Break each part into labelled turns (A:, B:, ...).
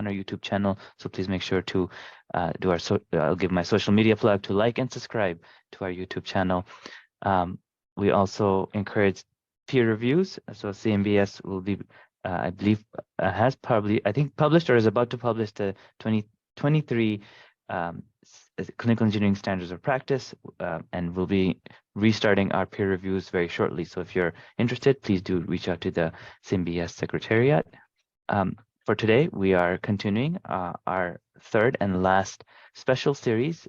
A: on our YouTube channel. So please make sure to I'll give my social media plug to like and subscribe to our YouTube channel. We also encourage peer reviews. So CMBES will be, I believe, has probably, I think, published or is about to publish the 2023 clinical engineering standards of practice, and we'll be restarting our peer reviews very shortly. So if you're interested, please do reach out to the CMBES Secretariat. For today, we are continuing our third and last special series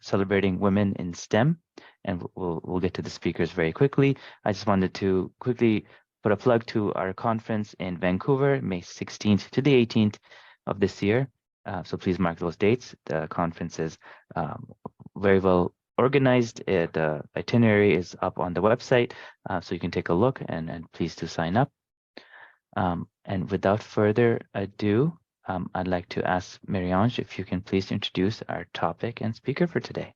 A: celebrating women in STEM, and we'll get to the speakers very quickly. I just wanted to quickly put a plug to our conference in Vancouver, May 16th to the 18th of this year. So please mark those dates. The conference is very well organized. The itinerary is up on the website, so you can take a look and please do sign up. And without further ado, I'd like to ask Marie-Ange if you can please introduce our topic and speaker for today.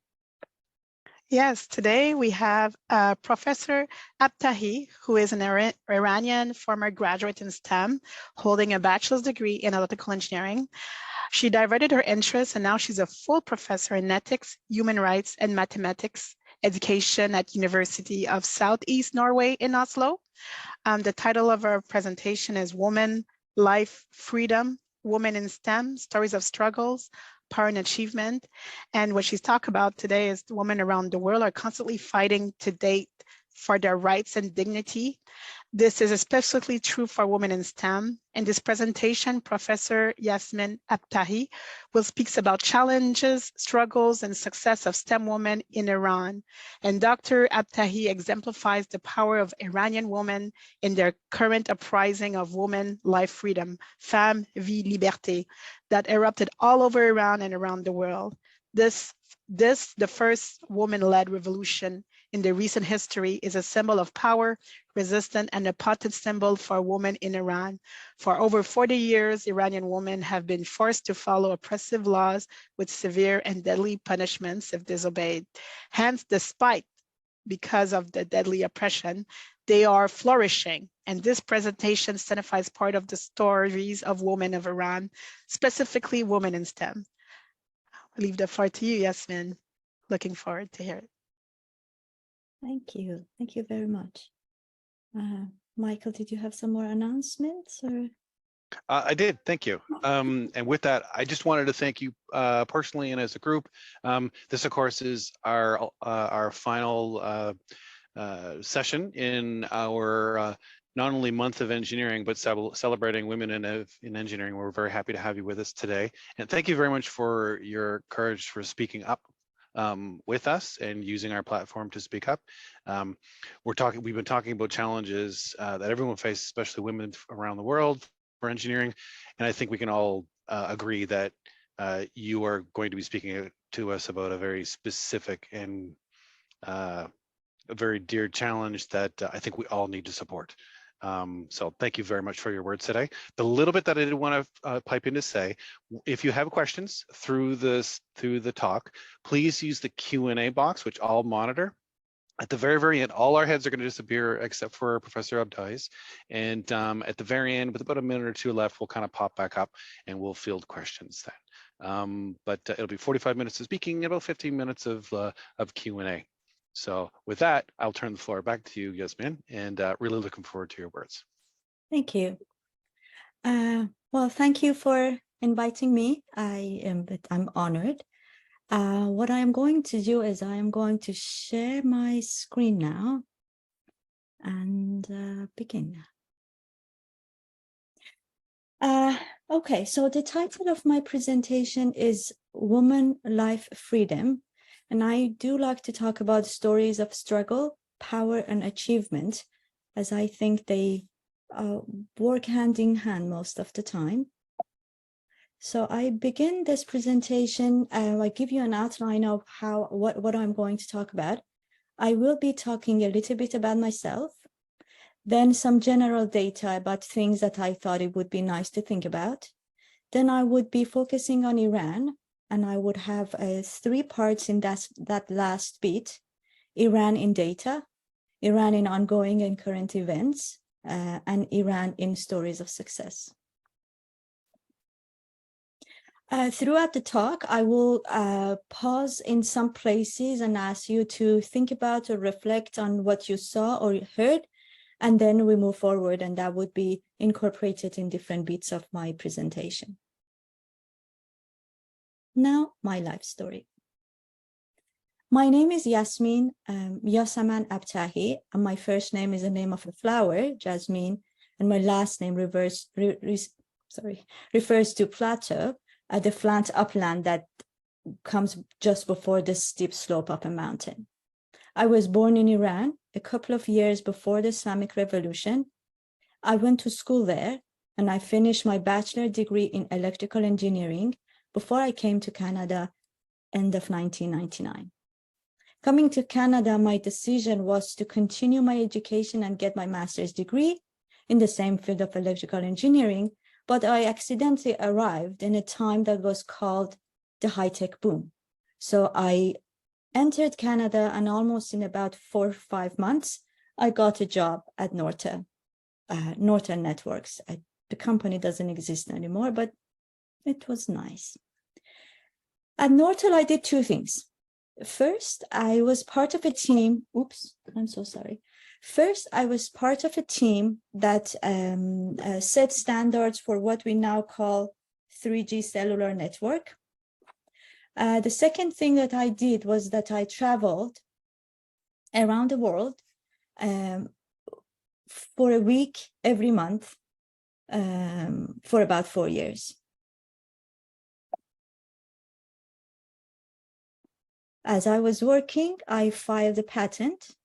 B: Yes, today we have Professor Abtahi, who is an Iranian former graduate in STEM, holding a bachelor's degree in electrical engineering. She diverted her interests and now she's a full professor in ethics, human rights, and mathematics education at University of Southeast Norway in Oslo. The title of our presentation is Woman, Life, Freedom, Women in STEM, Stories of Struggles, Power and Achievement. And what she's talking about today is the women around the world are constantly fighting to date for their rights and dignity. This is especially true for women in STEM. In this presentation, Professor Yasmine Abtahi will speak about challenges, struggles, and success of STEM women in Iran. And Dr. Abtahi exemplifies the power of Iranian women in their current uprising of women, life, freedom, Femme, Liberté, that erupted all over Iran and around the world. The first woman-led revolution in the recent history, is a symbol of power, resistance, and a potent symbol for women in Iran. For over 40 years, Iranian women have been forced to follow oppressive laws with severe and deadly punishments if disobeyed. Hence, because of the deadly oppression, they are flourishing. And this presentation signifies part of the stories of women of Iran, specifically women in STEM. I'll leave the floor to you, Yasmine. Looking forward to hear it.
C: Thank you. Thank you very much. Michael, did you have some more announcements? Or?
D: I did. Thank you. And with that, I just wanted to thank you personally and as a group. This, of course, is our final session in our not only month of engineering, but celebrating women in engineering. We're very happy to have you with us today. And thank you very much for your courage for speaking up with us and using our platform to speak up. We've been talking about challenges that everyone faces, especially women around the world for engineering. And I think we can all agree that you are going to be speaking to us about a very specific and a very dear challenge that I think we all need to support. So thank you very much for your words today. The little bit that I did want to pipe in to say, if you have questions through the talk, please use the Q&A box, which I'll monitor. At the very end, all our heads are going to disappear except for Professor Abtahi's. And at the very end, with about a minute or two left, we'll kind of pop back up and we'll field questions then. But it'll be 45 minutes of speaking and about 15 minutes of Q&A. So with that, I'll turn the floor back to you, Yasmine, and really looking forward to your words.
C: Thank you. Well, thank you for inviting me. I'm honored. What I am going to do is I am going to share my screen now and begin. Okay, so the title of my presentation is Woman, Life, Freedom. And I do like to talk about stories of struggle, power, and achievement, as I think they work hand in hand most of the time. So I begin this presentation, I give you an outline of what I'm going to talk about. I will be talking a little bit about myself, then some general data about things that I thought it would be nice to think about. Then I would be focusing on Iran, and I would have 3 parts in that last bit: Iran in data, Iran in ongoing and current events, and Iran in stories of success. Throughout the talk, I will pause in some places and ask you to think about or reflect on what you saw or heard, and then we move forward, and that would be incorporated in different bits of my presentation. Now, my life story. My name is Yasmine Abtahi, and my first name is the name of a flower, Jasmine, and my last name refers to plateau, the flat upland that comes just before the steep slope of a mountain. I was born in Iran a couple of years before the Islamic Revolution. I went to school there, and I finished my bachelor degree in electrical engineering before I came to Canada, end of 1999. Coming to Canada, my decision was to continue my education and get my master's degree in the same field of electrical engineering, but I accidentally arrived in a time that was called the high-tech boom. So I entered Canada, and almost in about 4 or 5 months, I got a job at Norton Networks. The company doesn't exist anymore, but it was nice. At Norton, I did 2 things. First, I was part of a team. Oops, I'm so sorry. First, I was part of a team that set standards for what we now call 3G cellular network. The second thing that I did was that I traveled around the world for a week every month for about 4 years. As I was working, I filed a patent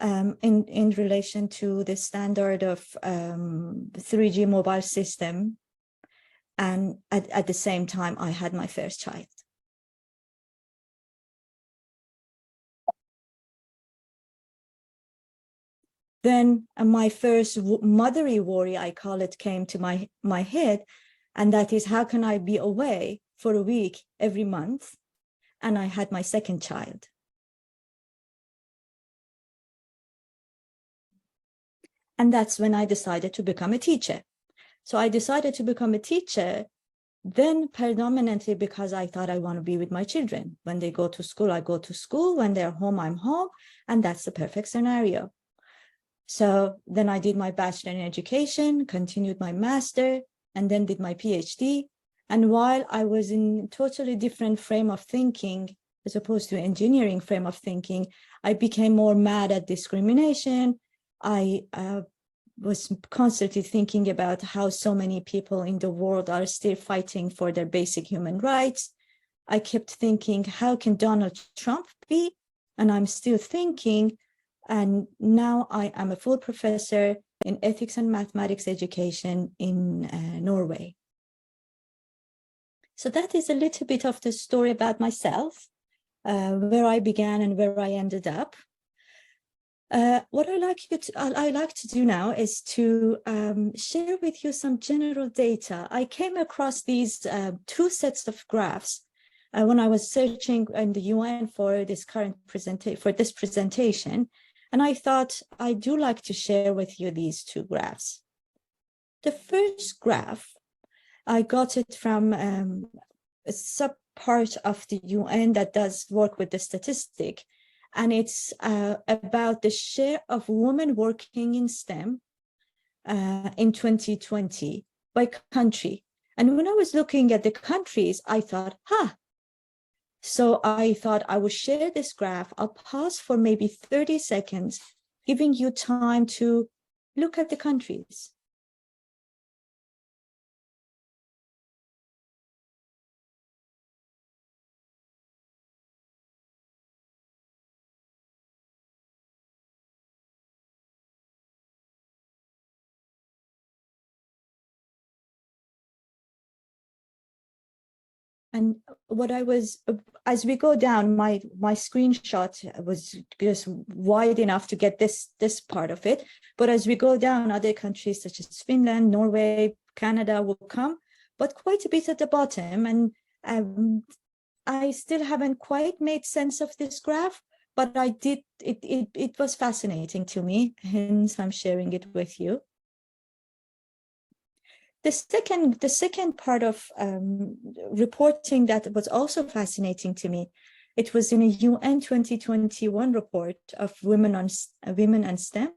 C: in relation to the standard of 3G mobile system. And at the same time, I had my first child. Then my first motherly worry, I call it, came to my head. And that is, how can I be away for a week every month? And I had my second child. And that's when I decided to become a teacher. So I decided to become a teacher then predominantly because I thought I want to be with my children. When they go to school, I go to school. When they're home, I'm home. And that's the perfect scenario. So then I did my bachelor in education, continued my master, and then did my PhD. And while I was in totally different frame of thinking, as opposed to engineering frame of thinking, I became more mad at discrimination. I was constantly thinking about how so many people in the world are still fighting for their basic human rights. I kept thinking, how can Donald Trump be? And I'm still thinking, and now I am a full professor in ethics and mathematics education in Norway. So that is a little bit of the story about myself, where I began and where I ended up. What I like to do now is to share with you some general data. I came across these 2 sets of graphs when I was searching in the UN for this presentation, and I thought I do like to share with you these 2 graphs. The first graph, I got it from a sub-part of the UN that does work with the statistic, and it's about the share of women working in STEM in 2020 by country. And when I was looking at the countries, I thought, So I thought I would share this graph. I'll pause for maybe 30 seconds, giving you time to look at the countries. And what I was, as we go down, my screenshot was just wide enough to get this part of it. But as we go down, other countries such as Finland, Norway, Canada will come, but quite a bit at the bottom. And I still haven't quite made sense of this graph, but I did. It was fascinating to me, hence I'm sharing it with you. The second part of reporting that was also fascinating to me, it was in a UN 2021 report of women and STEM.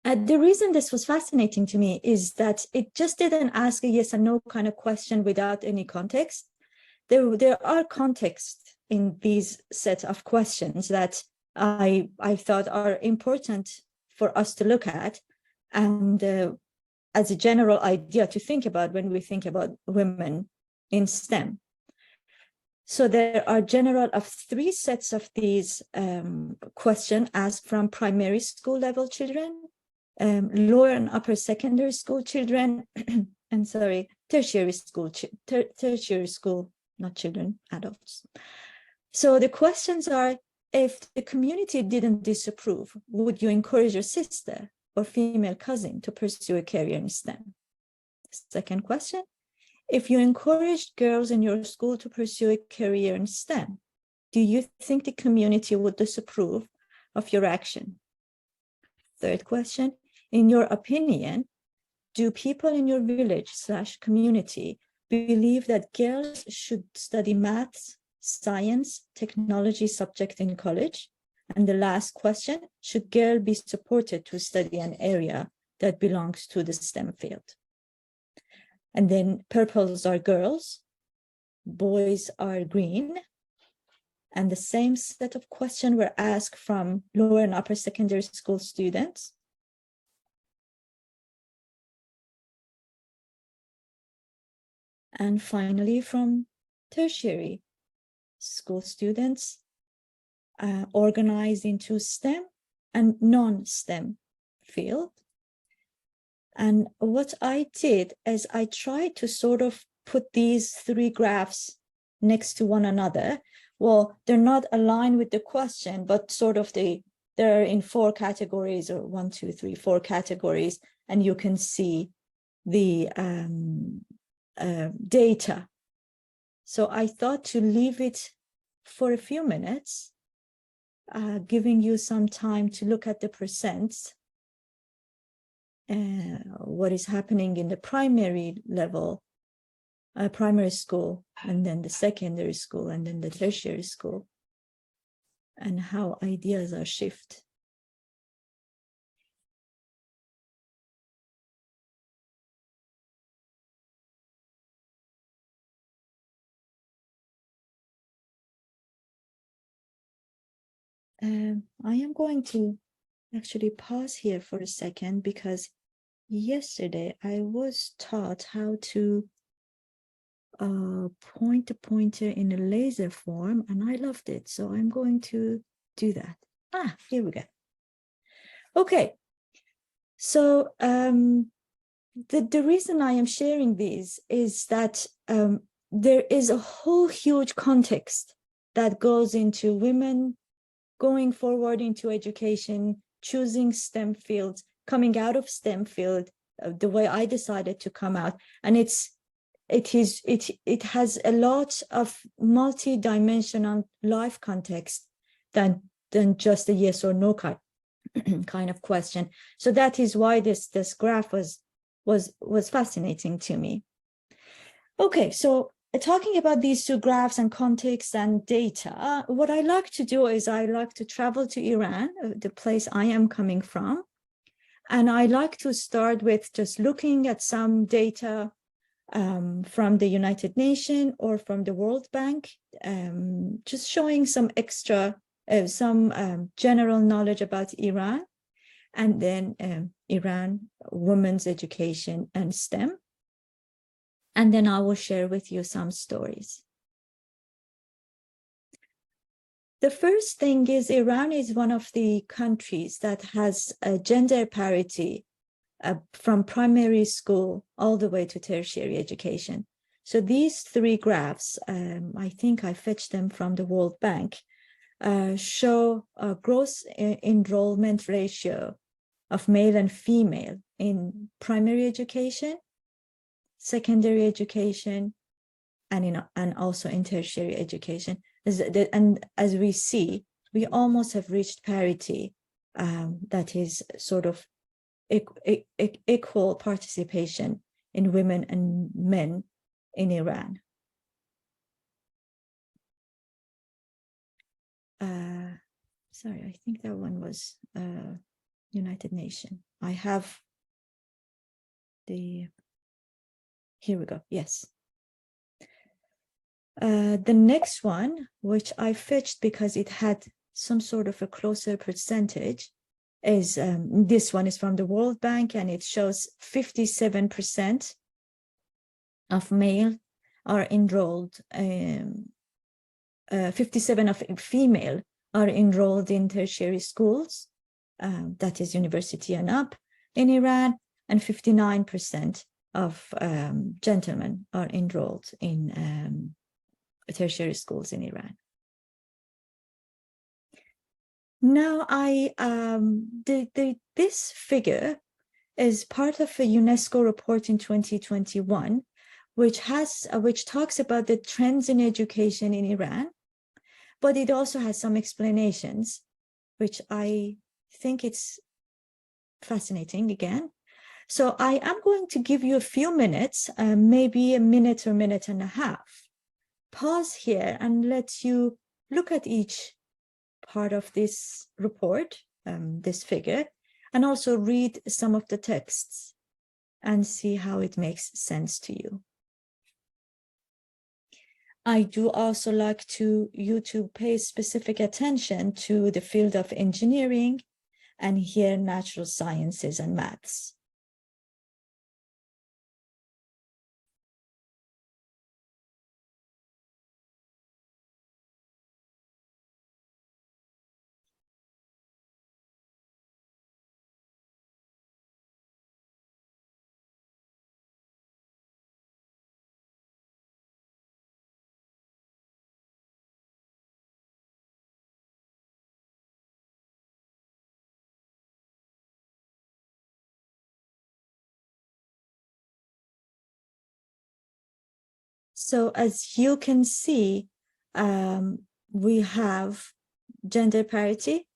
C: The reason this was fascinating to me is that it just didn't ask a yes and no kind of question without any context. There are contexts in these set of questions that I thought are important for us to look at, and as a general idea to think about when we think about women in STEM. So there are general of 3 sets of these questions asked from primary school level children, lower and upper secondary school children, and tertiary school, not children, adults. So the questions are, if the community didn't disapprove, would you encourage your sister or female cousin to pursue a career in STEM? Second question, if you encouraged girls in your school to pursue a career in STEM, do you think the community would disapprove of your action? Third question, in your opinion, do people in your village/community believe that girls should study maths, science, technology subject in college? And the last question, should girls be supported to study an area that belongs to the STEM field? And then purples are girls, boys are green. And the same set of questions were asked from lower and upper secondary school students. And finally, from tertiary school students, organized into STEM and non-STEM field. And what I did is I tried to sort of put these 3 graphs next to one another. Well, they're not aligned with the question, but sort of they're in 4 categories, or 1, 2, 3, 4 categories, and you can see the data. So I thought to leave it for a few minutes, giving you some time to look at the percents, what is happening in the primary level, primary school, and then the secondary school, and then the tertiary school, and how ideas are shifted. I am going to actually pause here for a second, because yesterday I was taught how to point the pointer in a laser form, and I loved it. So I'm going to do that. Here we go. Okay. So the reason I am sharing these is that there is a whole huge context that goes into women going forward into education, choosing STEM fields, coming out of STEM field, the way I decided to come out. And it has a lot of multi-dimensional life context than just a yes or no kind of question. So that is why this graph was fascinating to me. Okay, so talking about these 2 graphs and context and data, what I like to do is I like to travel to Iran, the place I am coming from. And I like to start with just looking at some data from the United Nations or from the World Bank, just showing some extra, general knowledge about Iran, and then Iran, women's education and STEM. And then I will share with you some stories. The first thing is Iran is one of the countries that has a gender parity from primary school all the way to tertiary education. So these 3 graphs, I think I fetched them from the World Bank, show a gross enrollment ratio of male and female in primary education, secondary education, and also in tertiary education. And as we see, we almost have reached parity that is sort of equal participation in women and men in Iran. Sorry, I think that one was United Nations. I have the, here we go, yes. The next one, which I fetched because it had some sort of a closer percentage, is this one is from the World Bank, and it shows 57% of male are enrolled, 57% of female are enrolled in tertiary schools, that is university and up in Iran, and 59% of gentlemen are enrolled in tertiary schools in Iran. Now, this figure is part of a UNESCO report in 2021, which talks about the trends in education in Iran, but it also has some explanations, which I think it's fascinating again. So I am going to give you a few minutes, maybe a minute or minute and a half. Pause here and let you look at each part of this report, this figure, and also read some of the texts and see how it makes sense to you. I do also like you to pay specific attention to the field of engineering and here natural sciences and maths. So as you can see, we have gender parity,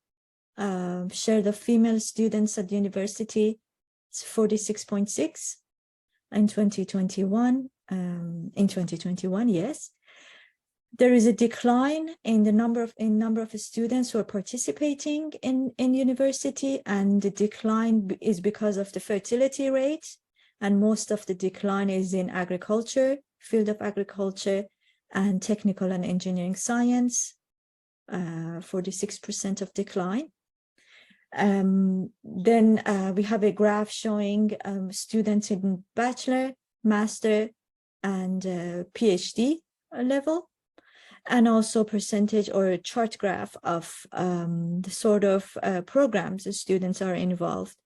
C: share of female students at university, it's 46.6 in 2021. In 2021, yes. There is a decline in the number of students who are participating in university, and the decline is because of the fertility rate, and most of the decline is in agriculture, field of agriculture, and technical and engineering science, 46% of decline. Then we have a graph showing students in bachelor, master, and PhD level, and also percentage or a chart graph of the sort of programs the students are involved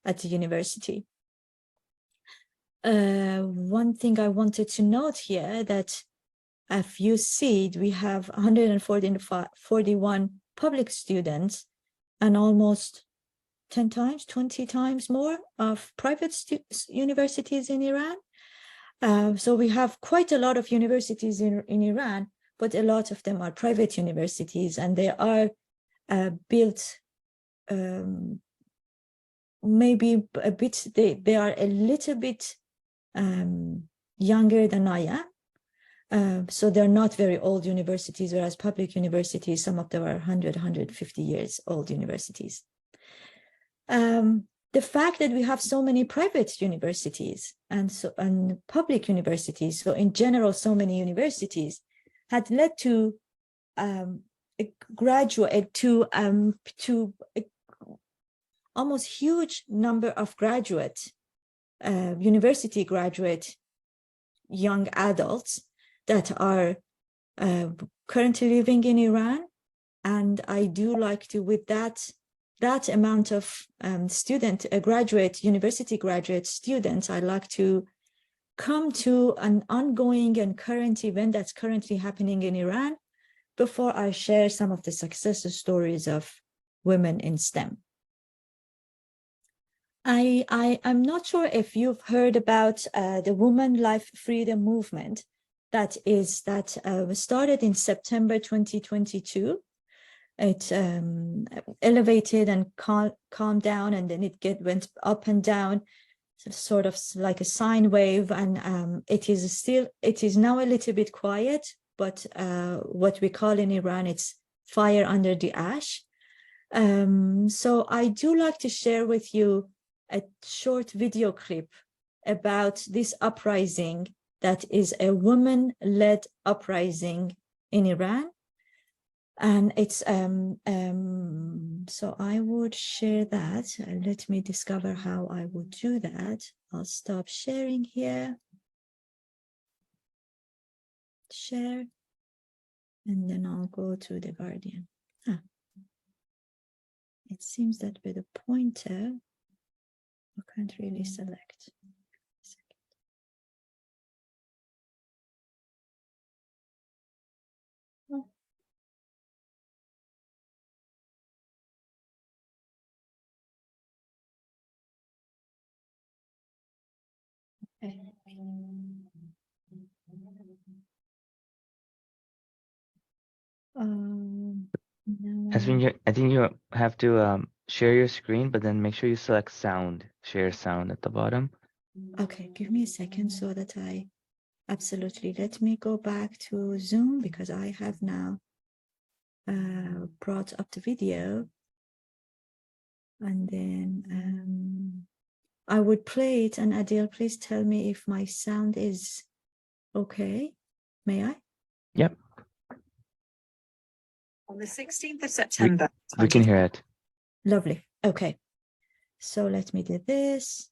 C: at the university. One thing I wanted to note here that if you see, we have 141 public students and almost 10 times, 20 times more of private universities in Iran. So we have quite a lot of universities in Iran, but a lot of them are private universities, and they are built maybe a bit, they are a little bit younger than I am. So they're not very old universities, whereas public universities, some of them are 100, 150 years old universities. The fact that we have so many private universities and public universities, so in general, so many universities, had led to almost huge number of university graduate young adults that are currently living in Iran. And I do like to, with that amount of university graduate students, I like to come to an ongoing and current event that's currently happening in Iran before I share some of the success stories of women in STEM. I'm not sure if you've heard about the Women Life Freedom Movement that started in September 2022. it elevated and calmed down, and then it went up and down, sort of like a sine wave. And it is now a little bit quiet, but what we call in Iran, it's fire under the ash. So I do like to share with you a short video clip about this uprising that is a woman-led uprising in Iran. And it's so I would share that. Let me discover how I would do that. I'll stop sharing here. Share. And then I'll go to the Guardian. It seems that with a pointer, I can't really select. Okay.
A: Yasmine, I think you have to share your screen, but then make sure you select sound, share sound at the bottom.
C: Okay, give me a second so that absolutely. Let me go back to Zoom because I have now brought up the video. And then I would play it, and Adil, please tell me if my sound is okay. May I?
A: Yep.
E: On the 16th of September.
A: We can hear it.
C: Lovely. Okay. So let me do this.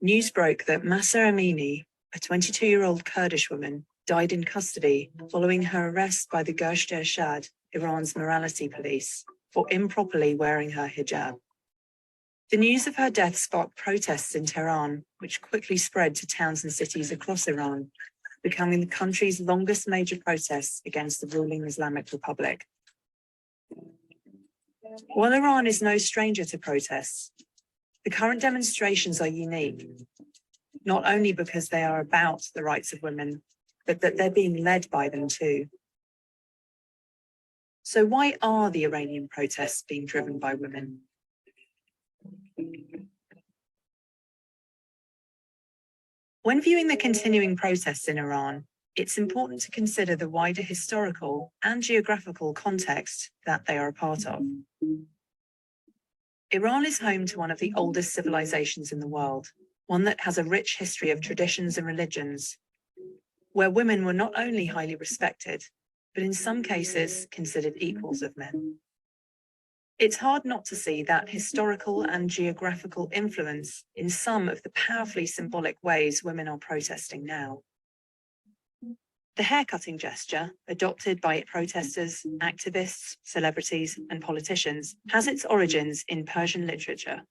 E: News broke that Mahsa Amini, a 22-year-old Kurdish woman, died in custody following her arrest by the Gosht Ershad, Iran's morality police, for improperly wearing her hijab. The news of her death sparked protests in Tehran, which quickly spread to towns and cities across Iran, becoming the country's longest major protests against the ruling Islamic Republic. While Iran is no stranger to protests, the current demonstrations are unique, not only because they are about the rights of women, but that they're being led by them too. So why are the Iranian protests being driven by women? When viewing the continuing protests in Iran, it's important to consider the wider historical and geographical context that they are a part of. Iran is home to one of the oldest civilizations in the world, one that has a rich history of traditions and religions, where women were not only highly respected, but in some cases considered equals of men. It's hard not to see that historical and geographical influence in some of the powerfully symbolic ways women are protesting now. The haircutting gesture, adopted by protesters, activists, celebrities, and politicians, has its origins in Persian literature.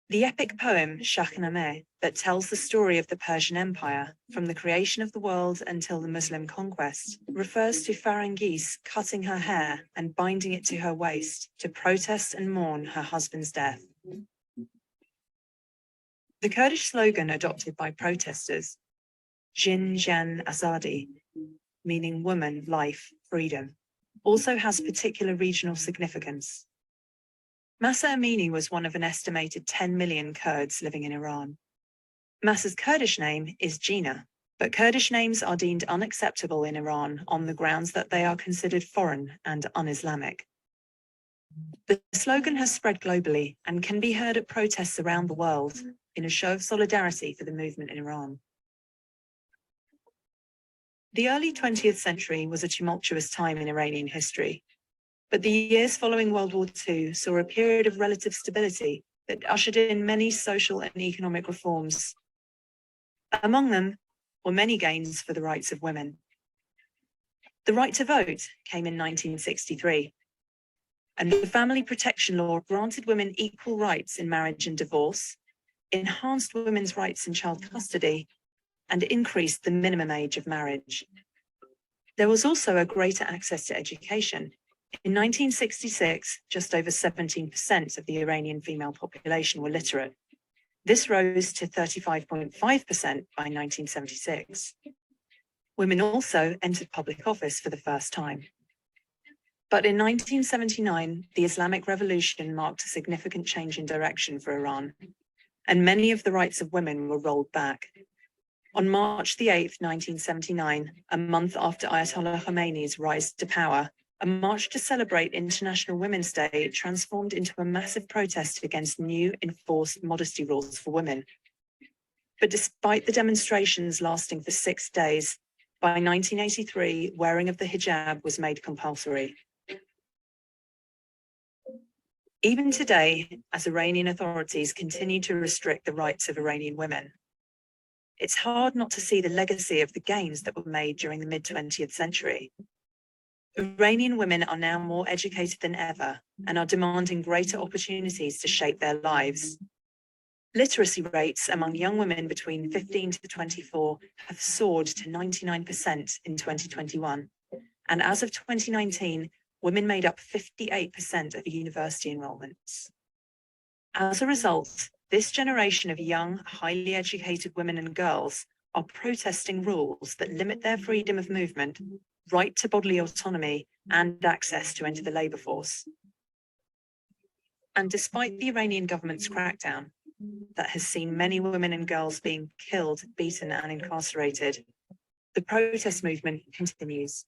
E: The epic poem Shahnameh, that tells the story of the Persian Empire from the creation of the world until the Muslim conquest, refers to Farangis cutting her hair and binding it to her waist to protest and mourn her husband's death. The Kurdish slogan adopted by protesters, Jin Jan Azadi, meaning woman, life, freedom, also has particular regional significance. Mahsa Amini was one of an estimated 10 million Kurds living in Iran. Mahsa's Kurdish name is Gina, but Kurdish names are deemed unacceptable in Iran on the grounds that they are considered foreign and un-Islamic. The slogan has spread globally and can be heard at protests around the world in a show of solidarity for the movement in Iran. The early 20th century was a tumultuous time in Iranian history. But the years following World War II saw a period of relative stability that ushered in many social and economic reforms. Among them were many gains for the rights of women. The right to vote came in 1963, and the family protection law granted women equal rights in marriage and divorce, enhanced women's rights in child custody, and increased the minimum age of marriage. There was also a greater access to education. In 1966, just over 17% of the Iranian female population were literate. This rose to 35.5% by 1976. Women also entered public office for the first time. But in 1979, the Islamic Revolution marked a significant change in direction for Iran, and many of the rights of women were rolled back. On March the 8th, 1979, a month after Ayatollah Khomeini's rise to power, a march to celebrate International Women's Day transformed into a massive protest against new enforced modesty rules for women. But despite the demonstrations lasting for 6 days, by 1983, wearing of the hijab was made compulsory. Even today, as Iranian authorities continue to restrict the rights of Iranian women, it's hard not to see the legacy of the gains that were made during the mid-20th century. Iranian women are now more educated than ever and are demanding greater opportunities to shape their lives. Literacy rates among young women between 15 to 24 have soared to 99% in 2021. And as of 2019, women made up 58% of university enrollments. As a result, this generation of young, highly educated women and girls are protesting rules that limit their freedom of movement, right to bodily autonomy, and access to enter the labour force. And despite the Iranian government's crackdown that has seen many women and girls being killed, beaten, and incarcerated, the protest movement continues.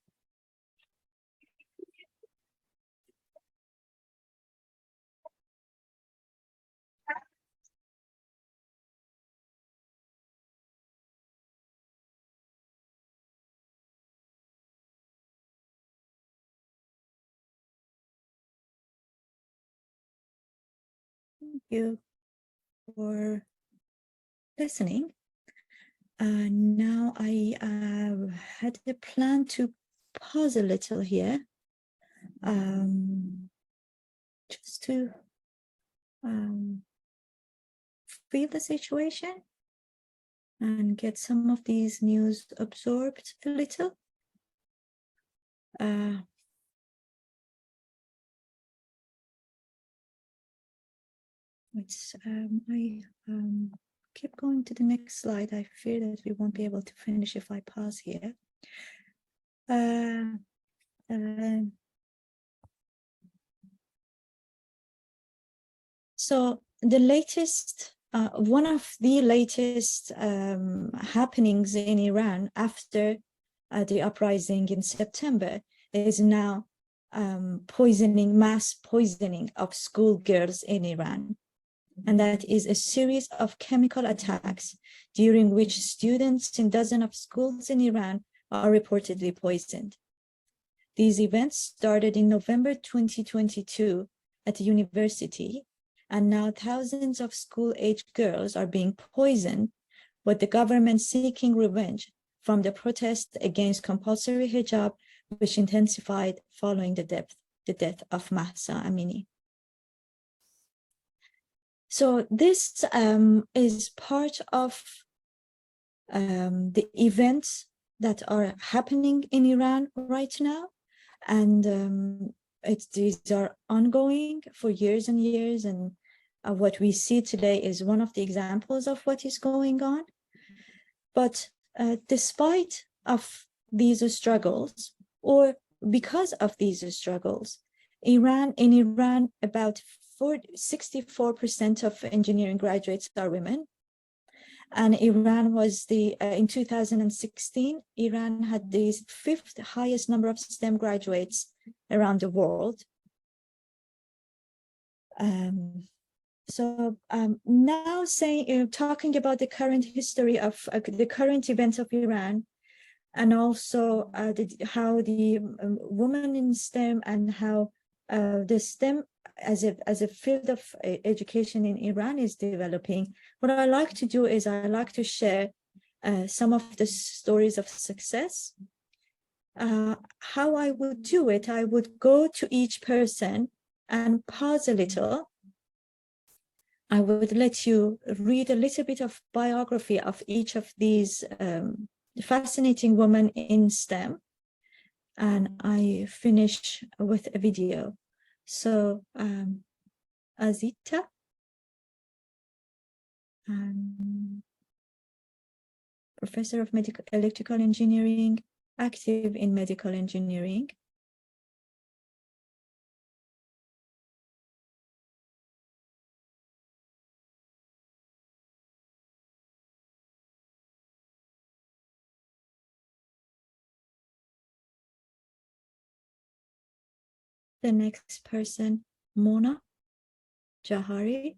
C: Thank you for listening. Now I had a plan to pause a little here, just to feel the situation and get some of these news absorbed a little. I keep going to the next slide. I fear that we won't be able to finish if I pause here. So the latest, one of the latest happenings in Iran after the uprising in September is now mass poisoning of schoolgirls in Iran. And that is a series of chemical attacks during which students in dozens of schools in Iran are reportedly poisoned. These events started in November 2022 at the university, and now thousands of school-aged girls are being poisoned, with the government seeking revenge from the protest against compulsory hijab, which intensified following the death of Mahsa Amini. So this is part of the events that are happening in Iran right now. And these are ongoing for years and years. And what we see today is one of the examples of what is going on. But despite of these struggles, or because of these struggles, in Iran, about 64% of engineering graduates are women. And Iran was in 2016, Iran had the 5th highest number of STEM graduates around the world. Now talking about the current history of the current events of Iran, and also how the women in STEM and how the STEM as a field of education in Iran is developing. What I like to do is I like to share some of the stories of success. How I would do it, I would go to each person and pause a little. I would let you read a little bit of biography of each of these fascinating women in STEM. And I finish with a video. So Azita, professor of electrical engineering, active in medical engineering. The next person, Mona Jahari.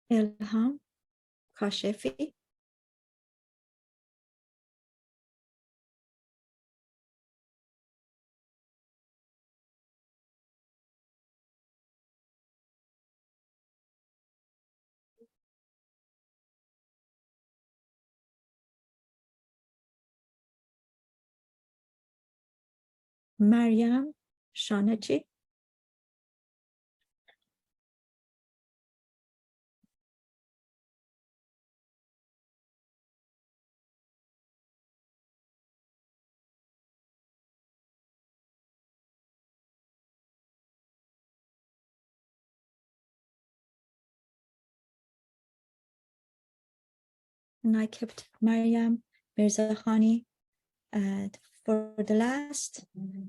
C: Ilham Kashefi. Maryam Shanachi. And I kept Maryam Mirzakhani for the last,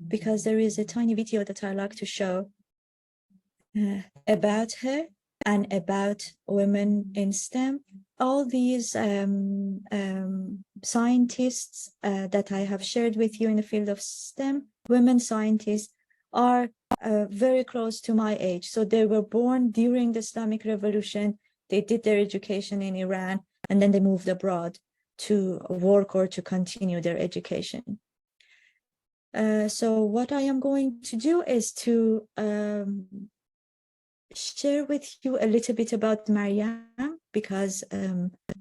C: because there is a tiny video that I like to show about her and about women in STEM. All these scientists that I have shared with you in the field of STEM, women scientists, are very close to my age. So they were born during the Islamic Revolution. They did their education in Iran, and then they moved abroad to work or to continue their education. So what I am going to do is to share with you a little bit about Maryam, because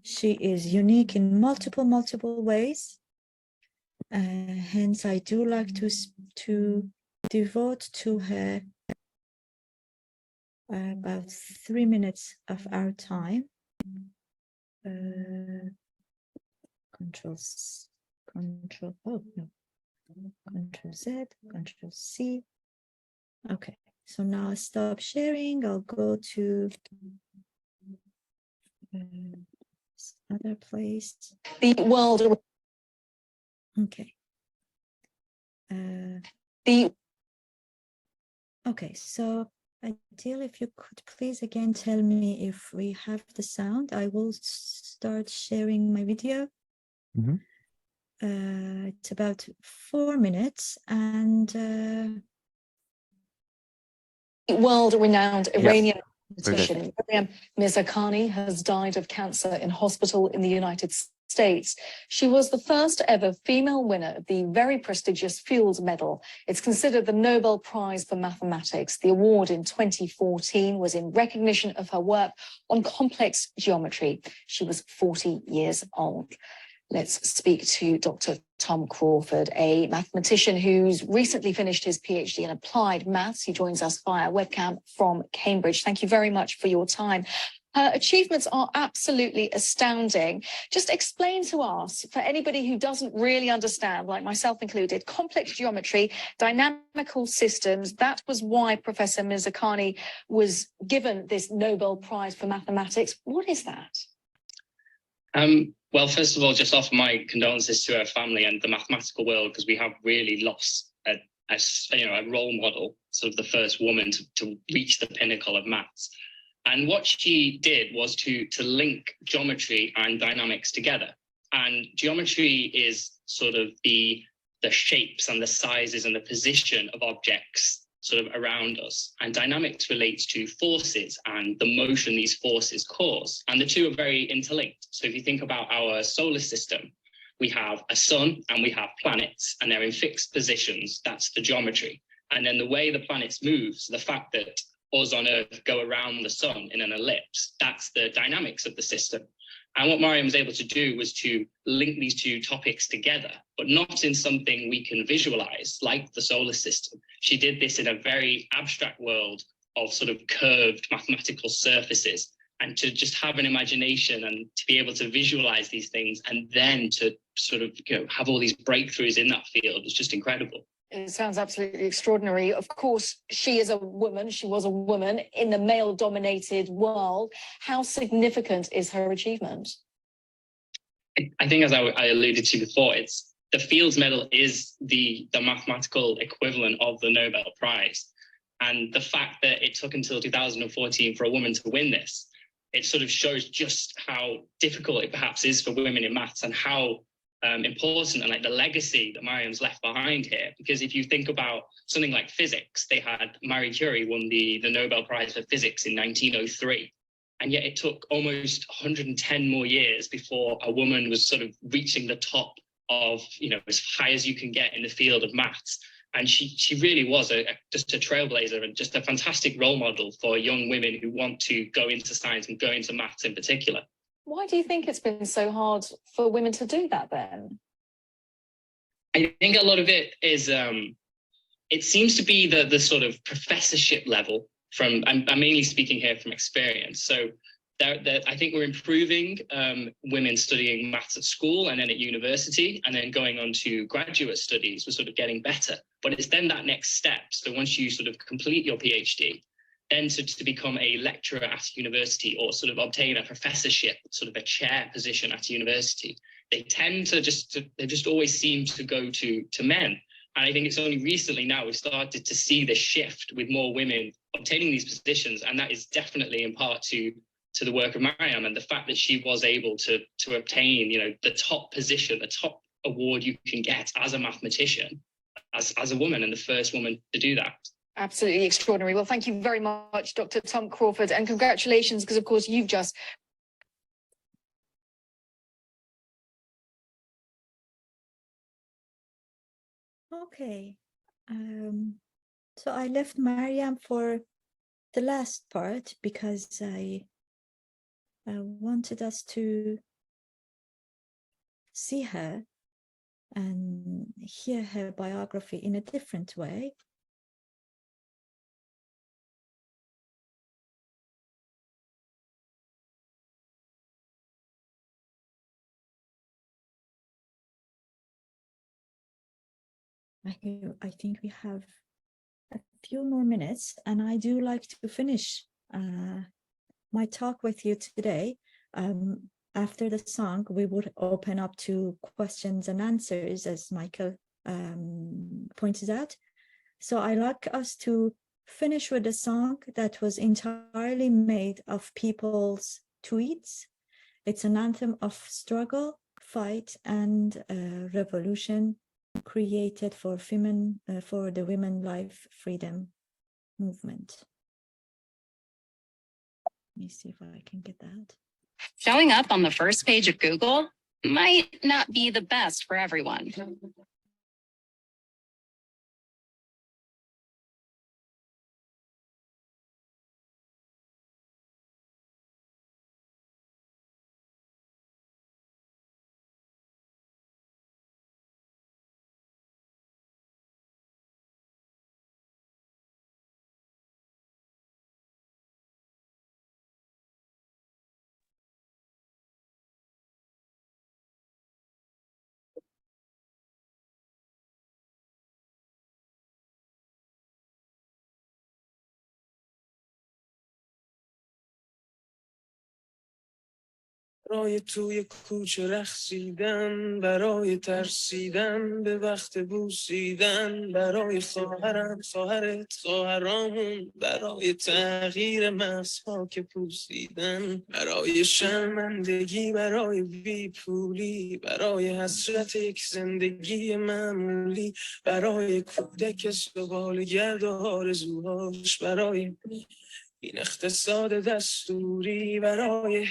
C: she is unique in multiple ways. Hence, I do like to devote to her about 3 minutes of our time. Control Z, Control C. Okay, so now I stop sharing. I'll go to this other place.
E: The world.
C: Okay. Okay, so Adil, if you could please again tell me if we have the sound, I will start sharing my video.
A: Mm-hmm.
C: It's about 4 minutes, and
E: world-renowned Iranian
A: Very
E: politician Yasmine Abtahi has died of cancer in hospital in the United States. She was the first ever female winner of the very prestigious Fields Medal. It's considered the Nobel Prize for Mathematics. The award in 2014 was in recognition of her work on complex geometry. She was 40 years old. Let's speak to Dr. Tom Crawford, a mathematician who's recently finished his PhD in applied maths. He joins us via webcam from Cambridge. Thank you very much for your time. Her achievements are absolutely astounding. Just explain to us, for anybody who doesn't really understand, like myself included, complex geometry, dynamical systems. That was why Professor Mirzakhani was given this Nobel Prize for Mathematics. What is that?
F: Well, first of all, just offer my condolences to her family and the mathematical world, because we have really lost a role model, sort of the first woman to reach the pinnacle of maths. And what she did was to link geometry and dynamics together. And geometry is sort of the shapes and the sizes and the position of objects sort of around us. And dynamics relates to forces and the motion these forces cause. And the two are very interlinked. So if you think about our solar system, we have a sun and we have planets, and they're in fixed positions. That's the geometry. And then the way the planets move, so the fact that us on Earth go around the sun in an ellipse, that's the dynamics of the system. And what Maryam was able to do was to link these two topics together, but not in something we can visualize, like the solar system. She did this in a very abstract world of sort of curved mathematical surfaces, and to just have an imagination and to be able to visualize these things, and then to sort of have all these breakthroughs in that field was just incredible.
G: It sounds absolutely extraordinary. Of course, she is a woman. She was a woman in the male-dominated world. How significant is her achievement?
F: I think, as I alluded to before, it's the Fields Medal is the mathematical equivalent of the Nobel Prize. And the fact that it took until 2014 for a woman to win this, it sort of shows just how difficult it perhaps is for women in maths, and how important and like the legacy that Mariam's left behind here. Because if you think about something like physics, they had Marie Curie won the Nobel Prize for physics in 1903. And yet it took almost 110 more years before a woman was sort of reaching the top of, you know, as high as you can get in the field of maths. And she really was just a trailblazer and just a fantastic role model for young women who want to go into science and go into maths in particular.
G: Why do you think it's been so hard for women to do that then?
F: I think a lot of it is, it seems to be the sort of professorship level from, I'm mainly speaking here from experience. So I think we're improving women studying maths at school and then at university, and then going on to graduate studies, we're sort of getting better. But it's then that next step. So once you sort of complete your PhD, then to become a lecturer at a university, or sort of obtain a professorship, sort of a chair position at a university, they tend to they just always seem to go to men. And I think it's only recently now we've started to see the shift with more women obtaining these positions. And that is definitely in part to the work of Mariam, and the fact that she was able to obtain, you know, the top position, the top award you can get as a mathematician, as a woman, and the first woman to do that.
G: Absolutely extraordinary. Well, thank you very much, Dr. Tom Crawford, and congratulations, because of course you've just
C: Okay. So I left Mariam for the last part because I wanted us to see her and hear her biography in a different way. I think we have a few more minutes, and I do like to finish my talk with you today. After the song, we would open up to questions and answers, as Michael pointed out. So I like us to finish with a song that was entirely made of people's tweets. It's an anthem of struggle, fight, and revolution, created for the women life freedom movement. Let me see if I can get that.
H: Showing up on the first page of Google might not be the best for everyone.
I: برای توی کوچه رقصیدن، برای ترسیدن به وقت بوسیدن، برای خواهرم، خواهرت، خواهرامون، برای تغییر مغزها که پوسیدن، برای شرمندگی، برای بیپولی، برای حسرت یک زندگی معمولی، برای کودک سوالگرد و آرزوهاش، برای این اقتصاد دستوری، برای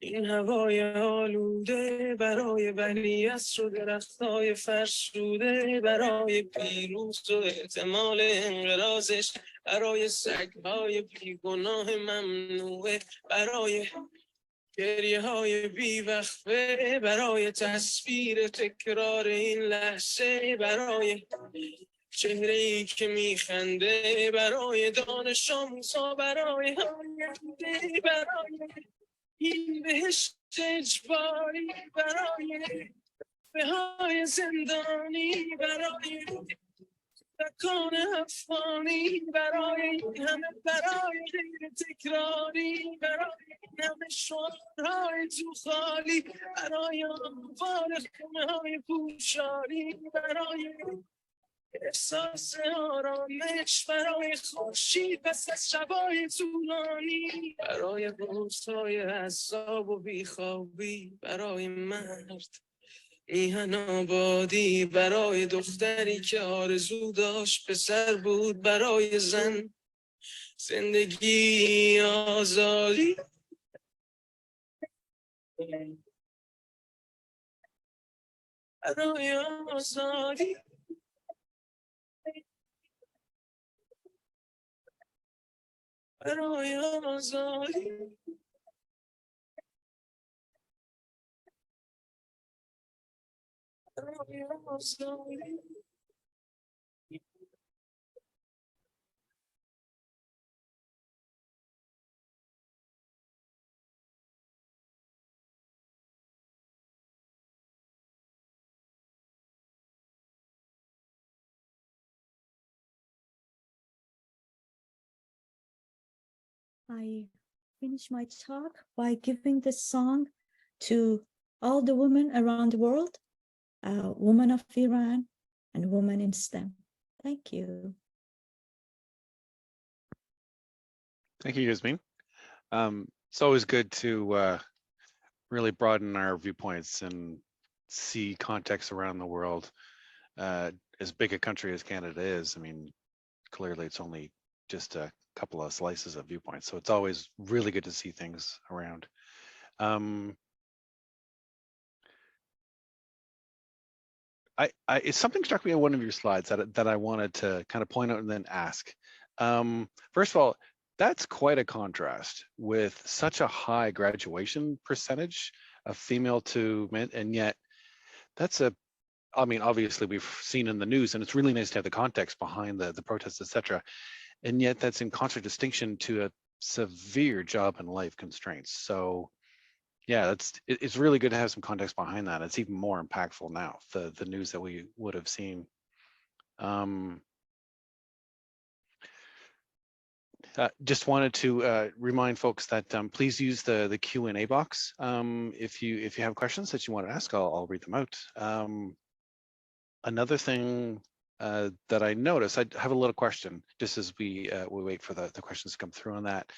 I: این هوای آلوده، برای ولیعصر و درختای فرسوده، برای پیروز و احتمال انقراضش، برای سگهای بیگناه ممنوعه، برای گریه های بیوقفه، برای تصویر تکرار این لحظه، برای چهره‌ای که میخنده، برای دانش آموزها، برای آینده، برای این بهشت اجباری، برای بهای زندانی، برای مکان افغانی برای این همه برای غیر تکراری برای این همه شعارهای تو خالی برای آنوار خونه های پوشالی برای احساس آرامش برای خورشید پس از شبای طولانی برای روزهای عذاب و بیخوابی برای مرد میهن آبادی برای دختری که آرزو داشت پسر بود برای زن زندگی آزادی برای آزادی برای آزادی برای آزادی
C: I finish my talk by giving this song to all the women around the world, women of Iran and women in STEM. Thank you.
D: Thank you, Yasmine. It's always good to really broaden our viewpoints and see context around the world. As big a country as Canada is, I mean, clearly it's only just a couple of slices of viewpoints. So it's always really good to see things around. Something struck me on one of your slides that I wanted to kind of point out and then ask. First of all, that's quite a contrast with such a high graduation percentage of female to men, and yet that's I mean, obviously we've seen in the news, and it's really nice to have the context behind the protests, etc. And yet that's in contradistinction to a severe job and life constraints. So yeah, it's really good to have some context behind that. It's even more impactful now, the news that we would have seen. Just wanted to remind folks that please use the Q&A box. If you have questions that you want to ask, I'll read them out. Another thing that I noticed, I have a little question just as we wait for the questions to come through on that.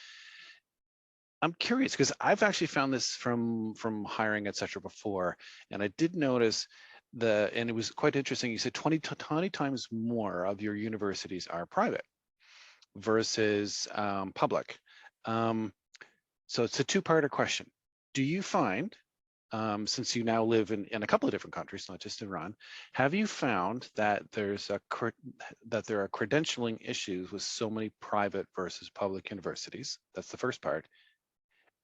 D: I'm curious because I've actually found this from hiring, etc. before, and I did notice and it was quite interesting. You said 20 times more of your universities are private versus public. So it's a two-parter question. Do you find, since you now live in a couple of different countries, not just Iran, have you found that there are credentialing issues with so many private versus public universities? That's the first part.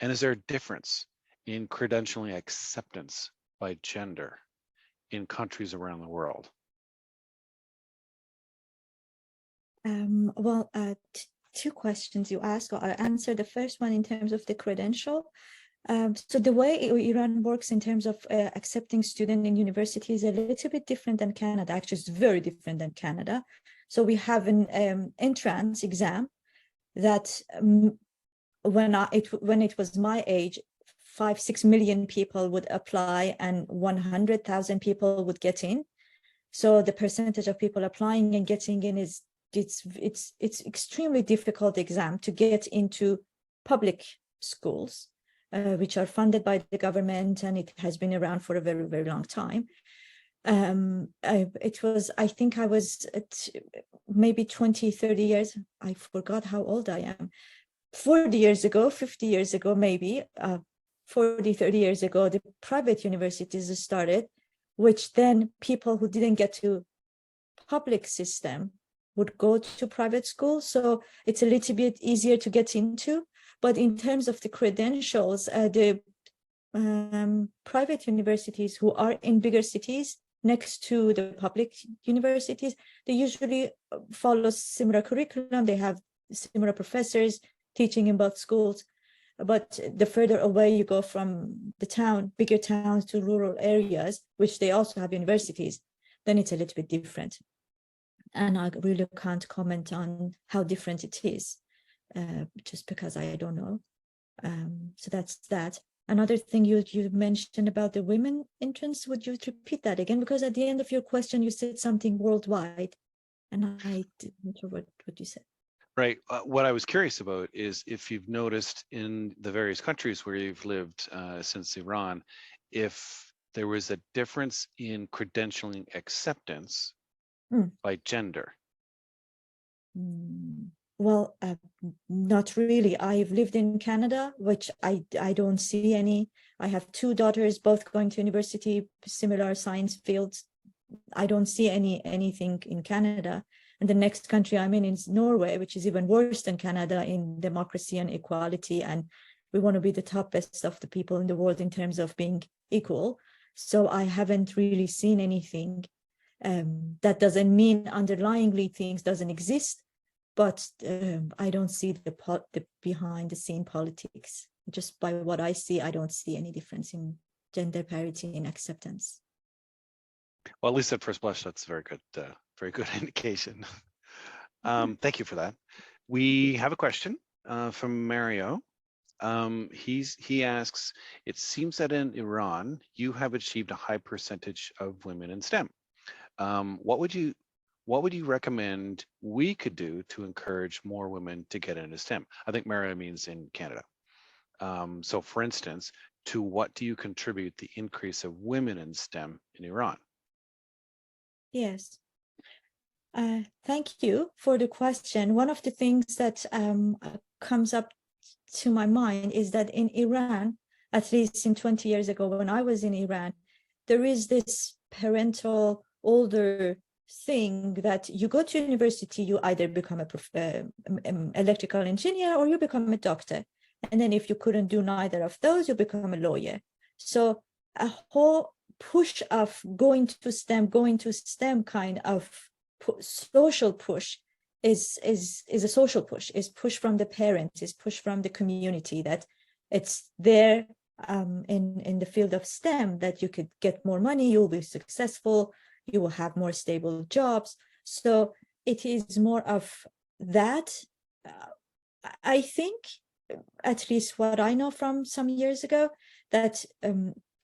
D: And is there a difference in credentialing acceptance by gender in countries around the world?
C: Well, two questions you asked. I'll answer the first one in terms of the credential. So the way Iran works in terms of accepting students in university is a little bit different than Canada. Actually, it's very different than Canada. So we have an entrance exam that when it was my age, 5-6 million people would apply and 100,000 people would get in. So the percentage of people applying and getting in is it's extremely difficult exam to get into public schools, which are funded by the government, and it has been around for a very, very long time. I think I was at maybe 20-30 years, I forgot how old I am, 40 years ago, 50 years ago, maybe 40-30 years ago, the private universities started, which then people who didn't get to public system would go to private school. So it's a little bit easier to get into. But in terms of the credentials, the private universities who are in bigger cities next to the public universities, they usually follow similar curriculum. They have similar professors teaching in both schools. But the further away you go from the town, bigger towns to rural areas, which they also have universities, then it's a little bit different. And I really can't comment on how different it is, just because I don't know. So that's that. Another thing you mentioned about the women entrance, would you repeat that again? Because at the end of your question, you said something worldwide, and I didn't know what you said.
D: Right. What I was curious about is if you've noticed in the various countries where you've lived since Iran, if there was a difference in credentialing acceptance by gender.
C: Well, not really. I've lived in Canada, which I don't see any. I have two daughters, both going to university, similar science fields. I don't see anything in Canada. And the next country I'm in is Norway, which is even worse than Canada in democracy and equality. And we want to be the top best of the people in the world in terms of being equal. So I haven't really seen anything. That doesn't mean underlyingly things doesn't exist, but I don't see the behind the scene politics. Just by what I see, I don't see any difference in gender parity and acceptance.
D: Well, at least at first blush, that's very good indication. Thank you for that. We have a question from Mario. He asks, it seems that in Iran, you have achieved a high percentage of women in STEM. What would you recommend we could do to encourage more women to get into STEM? I think Mario means in Canada. So for instance, to what do you contribute the increase of women in STEM in Iran?
C: Yes. Thank you for the question. One of the things that comes up to my mind is that in Iran, at least in 20 years ago, when I was in Iran, there is this parental older thing that you go to university, you either become an electrical engineer or you become a doctor. And then if you couldn't do neither of those, you become a lawyer. So a whole push of going to STEM kind of social push is a social push, is push from the parents, is push from the community, that it's there in the field of STEM that you could get more money, you'll be successful, you will have more stable jobs. So it is more of that. I think, at least what I know from some years ago, that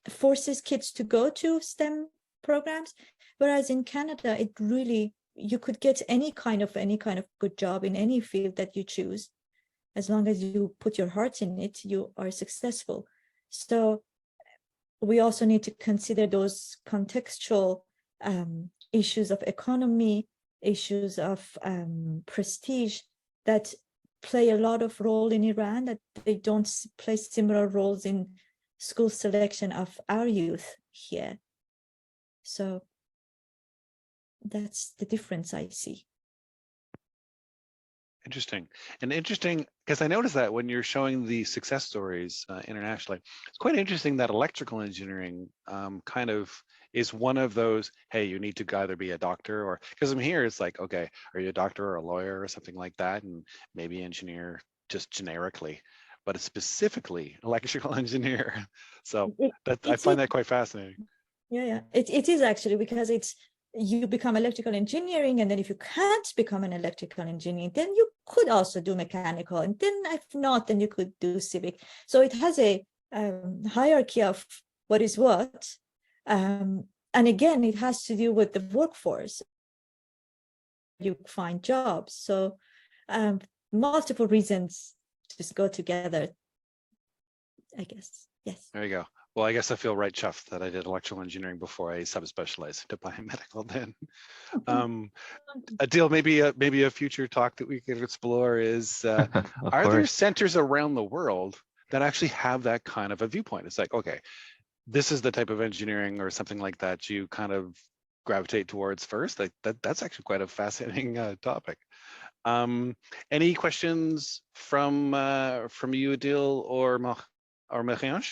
C: forces kids to go to STEM programs, whereas in Canada, it really, you could get any kind of good job in any field that you choose. As long as you put your heart in it, you are successful. So we also need to consider those contextual issues of economy, issues of prestige that play a lot of role in Iran, that they don't play similar roles in school selection of our youth here. So that's the difference I see.
D: Interesting. And interesting, because I noticed that when you're showing the success stories internationally, it's quite interesting that electrical engineering kind of is one of those, hey, you need to either be a doctor or, because I'm here, it's like, okay, are you a doctor or a lawyer or something like that? And maybe engineer just generically, but it's specifically electrical engineer. So I find that quite fascinating.
C: Yeah, it is actually, because it's, you become electrical engineering, and then if you can't become an electrical engineer, then you could also do mechanical, and then if not, then you could do civic. So it has a hierarchy of what is what, and again, it has to do with the workforce. You find jobs, so multiple reasons just go together, I guess. Yes.
D: There you go. Well, I guess I feel right chuffed that I did electrical engineering before I subspecialized into biomedical then. Adil, maybe a future talk that we could explore is, are there centers around the world that actually have that kind of a viewpoint? It's like, okay, this is the type of engineering or something like that you kind of gravitate towards first. That's actually quite a fascinating topic. Any questions from you, Adil, or Marianne?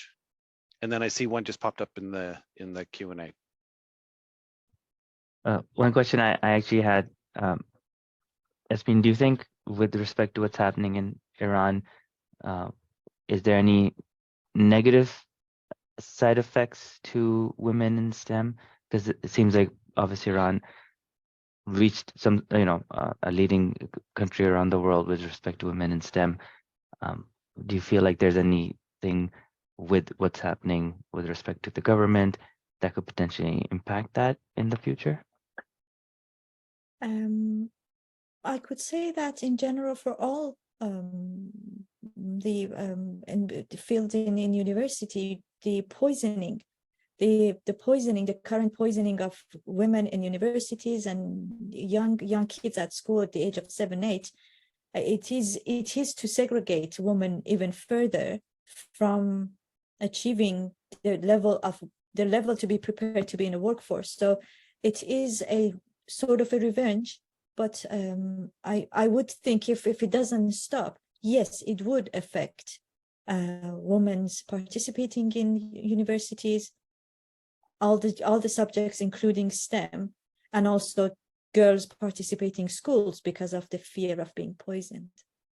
D: And then I see one just popped up in the Q&A.
A: One question I actually had, Yasmine, do you think with respect to what's happening in Iran, is there any negative side effects to women in STEM? Because it seems like obviously Iran reached some, a leading country around the world with respect to women in STEM. Do you feel like there's anything with what's happening with respect to the government that could potentially impact that in the future?
C: I could say that in general for all the field in university, the current poisoning of women in universities and young kids at school at the age of 7, 8, it is to segregate women even further from achieving the level to be prepared to be in a workforce. So it is a sort of a revenge, but I would think if it doesn't stop, yes, it would affect women's participating in universities, all the subjects, including STEM, and also girls participating schools because of the fear of being poisoned.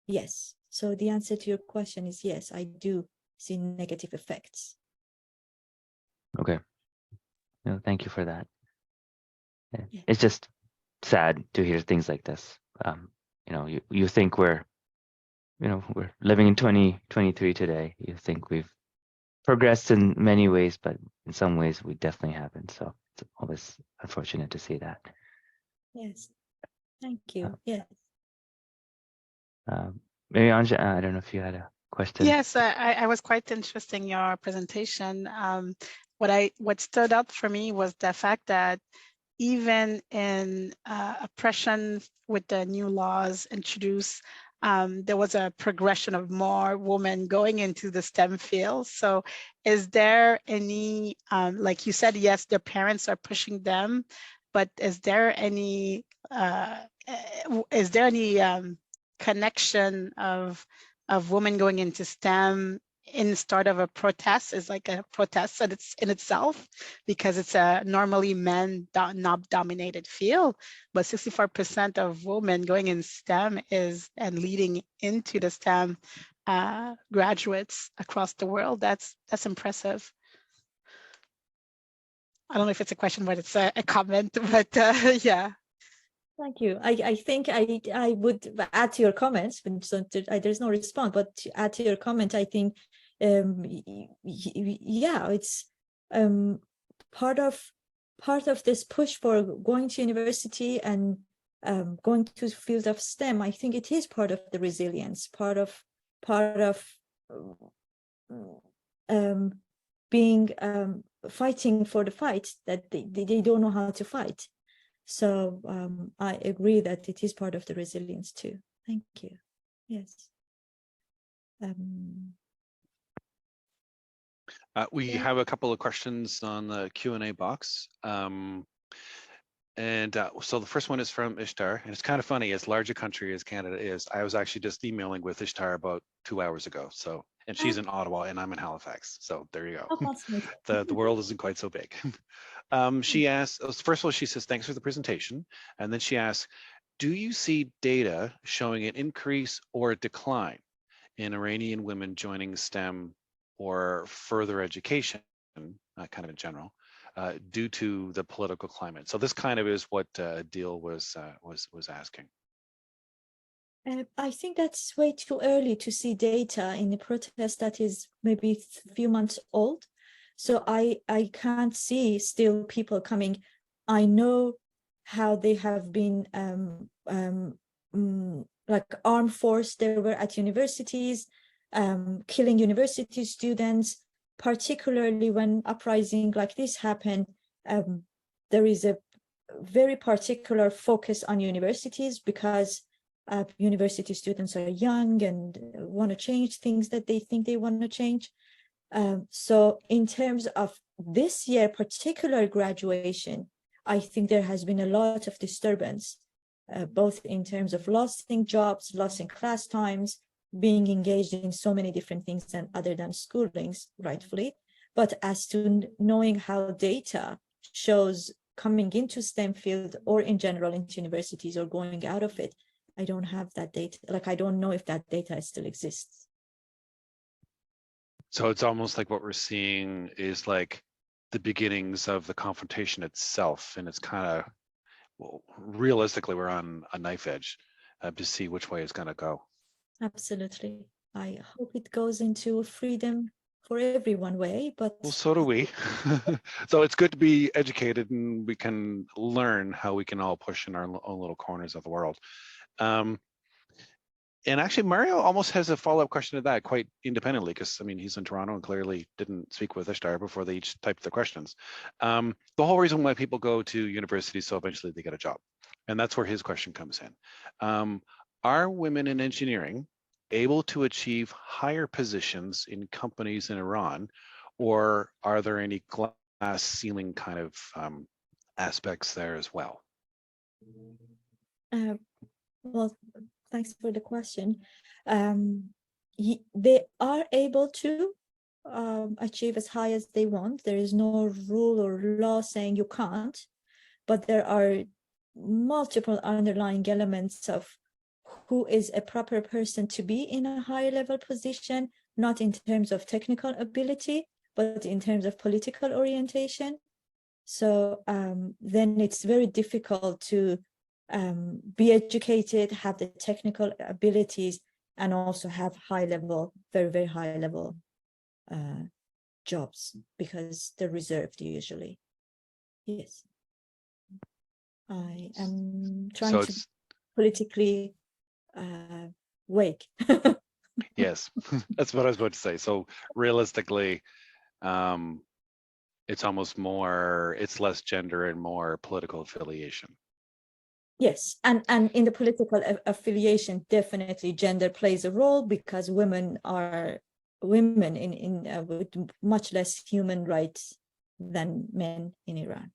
C: Yes. So the answer to your question is yes, I do see negative effects.
A: Okay. No, thank you for that.
C: Yeah.
A: It's just sad to hear things like this. You think we're living in 2023 today. You think we've progressed in many ways, but in some ways we definitely haven't. So it's always unfortunate to see that.
C: Yes. Thank you. Yes.
A: Maybe Anja, I don't know if you had a question.
B: Yes, I was quite interested in your presentation. What stood out for me was the fact that even in oppression with the new laws introduced, there was a progression of more women going into the STEM field. So is there any, like you said, yes, their parents are pushing them, but is there any connection of women going into STEM in the start of a protest? Is like a protest that it's in itself, because it's a normally men not dominated field, but 64% of women going in STEM and leading into the STEM graduates across the world. That's impressive. I don't know if it's a question, but it's a comment, but yeah.
C: Thank you. I think I would add to your comments, but so there's no response, but to add to your comment, I think, yeah, it's part of this push for going to university and going to the field of STEM. I think it is part of the resilience, part of being fighting for the fight that they don't know how to fight. So I agree that it is part of the resilience too. Thank you. Yes.
D: We have a couple of questions on the Q&A box. So the first one is from Ishtar, and it's kind of funny, as large a country as Canada is, I was actually just emailing with Ishtar about 2 hours ago. So, and she's in Ottawa and I'm in Halifax. So there you go. The world isn't quite so big. She asks, first of all, she says, thanks for the presentation. And then she asks, do you see data showing an increase or a decline in Iranian women joining STEM or further education, kind of in general, due to the political climate? So this kind of is what Adil was asking.
C: I think that's way too early to see data in the protest that is maybe a few months old. So I can't see still people coming. I know how they have been like armed force. They were at universities, killing university students, particularly when uprising like this happened. There is a very particular focus on universities because university students are young and want to change things that they think they want to change. So in terms of this year particular graduation, I think there has been a lot of disturbance, both in terms of losing jobs, losing class times, being engaged in so many different things than other than schoolings, rightfully. But as to knowing how data shows coming into STEM field or in general into universities or going out of it, I don't have that data. Like, I don't know if that data still exists.
D: So it's almost like what we're seeing is like the beginnings of the confrontation itself, and it's kind of well, realistically, we're on a knife edge to see which way it's going to go.
C: Absolutely. I hope it goes into a freedom for everyone way, but
D: Well, so do we. So it's good to be educated, and we can learn how we can all push in our own little corners of the world. And actually, Mario almost has a follow-up question to that quite independently, because I mean, he's in Toronto and clearly didn't speak with Ishtar before they each typed their questions. The whole reason why people go to university, so eventually they get a job. And that's where his question comes in. Are women in engineering able to achieve higher positions in companies in Iran, or are there any glass ceiling kind of aspects there as well?
C: well, thanks for the question. They are able to achieve as high as they want. There is no rule or law saying you can't, but there are multiple underlying elements of who is a proper person to be in a higher level position, not in terms of technical ability, but in terms of political orientation. So then it's very difficult to be educated, have the technical abilities, and also have high level, very, very high level jobs, because they're reserved usually. Yes. I am trying to politically wake.
D: Yes, that's what I was about to say. So realistically, it's almost more, it's less gender and more political affiliation.
C: Yes, and in the political affiliation, definitely gender plays a role, because women are women with much less human rights than men in Iran.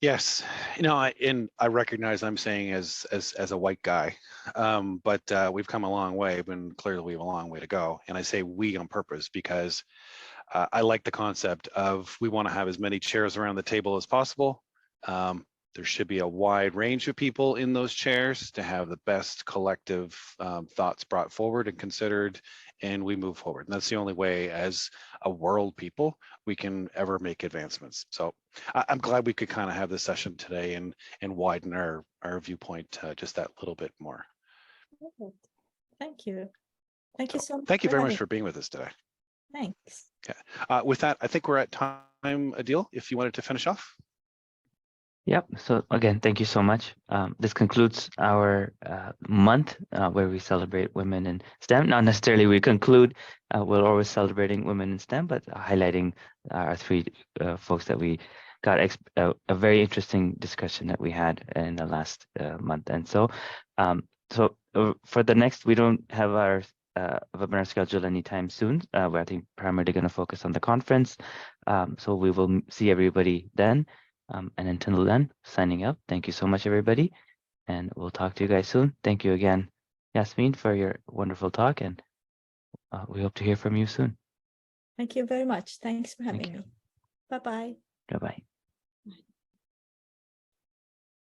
D: Yes, you know, I recognize I'm saying as a white guy, but we've come a long way, and clearly we have a long way to go. And I say we on purpose because I like the concept of we want to have as many chairs around the table as possible. There should be a wide range of people in those chairs to have the best collective thoughts brought forward and considered, and we move forward. And that's the only way as a world people we can ever make advancements. So I'm glad we could kind of have this session today and widen our viewpoint just that little bit more.
C: Thank you. Thank you so much.
D: Thank you very much for being with us today.
C: Thanks.
D: Okay. With that, I think we're at time, Adil, if you wanted to finish off.
A: Yep. So again, thank you so much. This concludes our month where we celebrate women in STEM. Not necessarily we conclude, we're always celebrating women in STEM, but highlighting our three folks that we got a very interesting discussion that we had in the last month. And so, for the next, we don't have our webinar scheduled anytime soon. We're, I think, primarily going to focus on the conference. So we will see everybody then. And until then, signing up. Thank you so much, everybody. And we'll talk to you guys soon. Thank you again, Yasmine, for your wonderful talk. And we hope to hear from you soon.
C: Thank you very much. Thanks for having me. Bye-bye.
A: Bye-bye.